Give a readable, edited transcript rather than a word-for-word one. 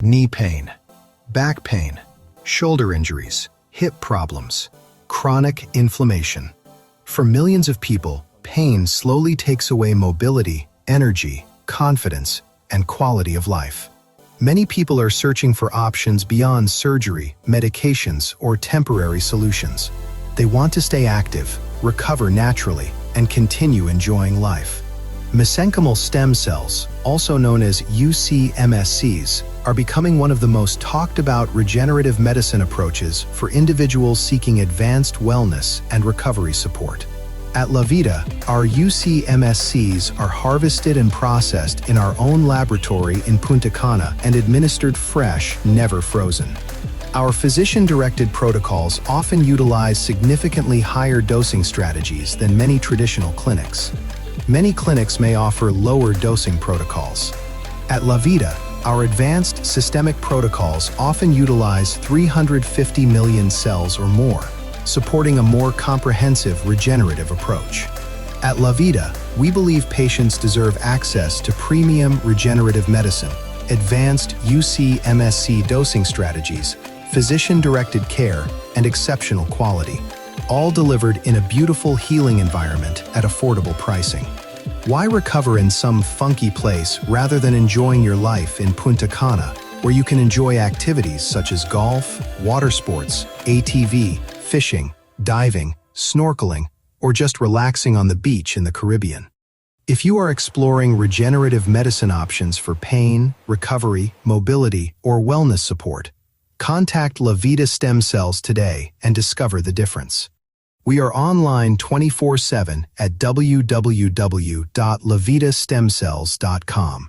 knee pain, back pain, shoulder injuries, hip problems, chronic inflammation. For millions of people, pain slowly takes away mobility, energy, confidence, and quality of life. Many people are searching for options beyond surgery, medications, or temporary solutions. They want to stay active, recover naturally, and continue enjoying life. Mesenchymal stem cells, also known as UC-MSCs, are becoming one of the most talked about regenerative medicine approaches for individuals seeking advanced wellness and recovery support. At La Vida, our UC-MSCs are harvested and processed in our own laboratory in Punta Cana and administered fresh, never frozen. Our physician-directed protocols often utilize significantly higher dosing strategies than many traditional clinics. Many clinics may offer lower dosing protocols. At La Vida, our advanced systemic protocols often utilize 350 million cells or more, supporting a more comprehensive regenerative approach. At La Vida, we believe patients deserve access to premium regenerative medicine, advanced UC-MSC dosing strategies, physician-directed care, and exceptional quality, all delivered in a beautiful healing environment at affordable pricing. Why recover in some funky place rather than enjoying your life in Punta Cana, where you can enjoy activities such as golf, water sports, ATV, fishing, diving, snorkeling, or just relaxing on the beach in the Caribbean? If you are exploring regenerative medicine options for pain, recovery, mobility, or wellness support, contact La Vida Stem Cells today and discover the difference. We are online 24/7 at www.lavidastemcells.com.